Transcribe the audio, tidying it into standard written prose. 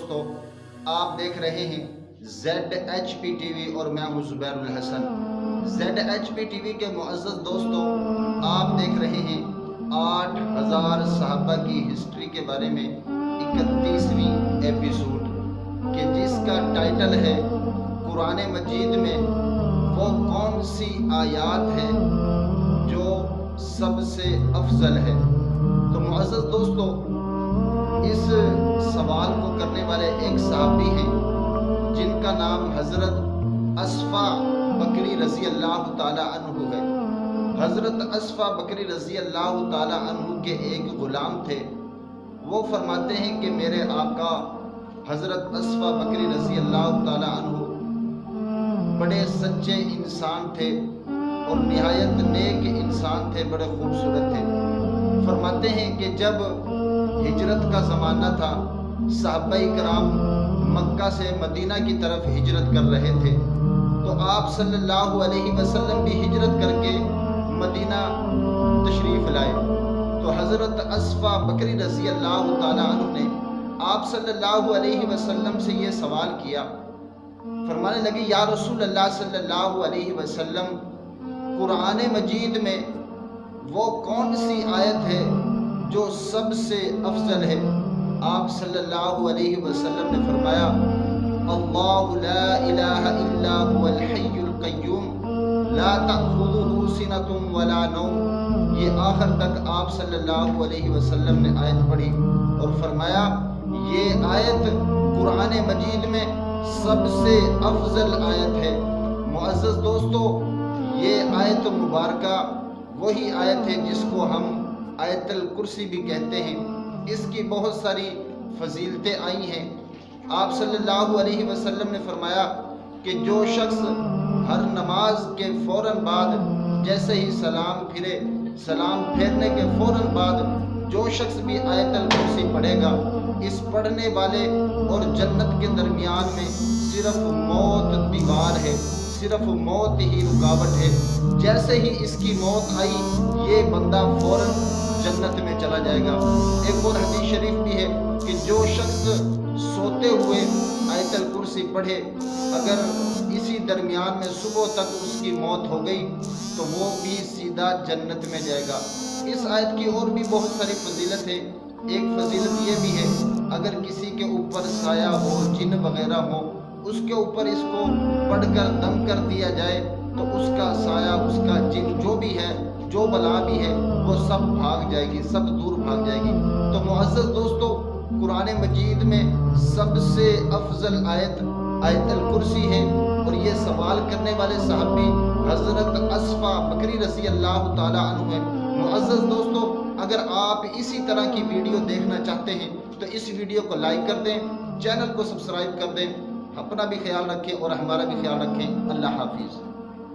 دوستو، آپ دیکھ رہے ہیں ZHP TV اور میں ہوں زبیر الحسن۔ ZHP TV کے معزز دوستو، آپ دیکھ رہے ہیں 8000 صحابہ کی ہسٹری کے بارے میں 31ویں ایپیسوڈ کہ جس کا ٹائٹل ہے قرآن مجید میں وہ کون سی آیات ہے جو سب سے افضل ہے۔ تو معزز دوستو، اس سوال کو کرنے والے ایک صحابی ہیں جن کا نام حضرت اصفہ بکری رضی اللہ تعالی عنہ ہے۔ حضرت اصفہ بکری رضی اللہ تعالی عنہ کے ایک غلام تھے۔ وہ فرماتے ہیں کہ میرے آقا حضرت اصفہ بکری رضی اللہ تعالی عنہ بڑے سچے انسان تھے اور نہایت نیک انسان تھے، بڑے خوبصورت تھے۔ فرماتے ہیں کہ جب ہجرت کا زمانہ تھا، صحابہ کرام مکہ سے مدینہ کی طرف ہجرت کر رہے تھے، تو آپ صلی اللہ علیہ وسلم بھی ہجرت کر کے مدینہ تشریف لائے۔ تو حضرت اصفہ بکری رضی اللہ تعالی عنہ نے آپ صلی اللہ علیہ وسلم سے یہ سوال کیا، فرمانے لگے یا رسول اللہ صلی اللہ علیہ وسلم، قرآن مجید میں وہ کون سی آیت ہے جو سب سے افضل ہے؟ آپ صلی اللہ علیہ وسلم نے فرمایا اللہ لا الہ الا هو الحی القیوم لا تأخذہ سنۃ ولا نوم۔ یہ آخر تک آپ صلی اللہ علیہ وسلم نے آیت پڑھی اور فرمایا یہ آیت قرآن مجید میں سب سے افضل آیت ہے۔ معزز دوستو، یہ آیت مبارکہ وہی آیت ہے جس کو ہم آیت الکرسی بھی کہتے ہیں۔ اس کی بہت ساری فضیلتیں آئی ہیں۔ آپ صلی اللہ علیہ وسلم نے فرمایا کہ جو شخص ہر نماز کے فوراً بعد جیسے ہی سلام پھرے، سلام پھیرنے کے فوراً بعد جو شخص بھی آیت الکرسی پڑھے گا، اس پڑھنے والے اور جنت کے درمیان میں صرف موت دیوار ہے، صرف موت ہی رکاوٹ ہے۔ جیسے ہی اس کی موت آئی، یہ بندہ فوراً جنت میں چلا جائے گا۔ ایک اور حدیث شریف بھی ہے کہ جو شخص سوتے ہوئے آیت الکرسی پڑھے، اگر اسی درمیان میں صبح تک اس کی موت ہو گئی تو وہ بھی سیدھا جنت میں جائے گا۔ اس آیت کی اور بھی بہت ساری فضیلت ہے۔ ایک فضیلت یہ بھی ہے، اگر کسی کے اوپر سایہ ہو، جن وغیرہ ہو، اس کے اوپر اس کو پڑھ کر دم کر دیا جائے تو اس کا سایہ، اس کا جن جو بھی ہے، جو بلا بھی ہے، وہ سب بھاگ جائے گی، سب دور بھاگ جائے گی۔ تو معزز دوستو، قرآن مجید میں سب سے افضل آیت آیت الکرسی ہے، اور یہ سوال کرنے والے صحابی حضرت اصفہ بکری رضی اللہ تعالی عنہ ہیں۔ معزز دوستو، اگر آپ اسی طرح کی ویڈیو دیکھنا چاہتے ہیں تو اس ویڈیو کو لائک کر دیں، چینل کو سبسکرائب کر دیں، اپنا بھی خیال رکھیں اور ہمارا بھی خیال رکھیں۔ اللہ حافظ۔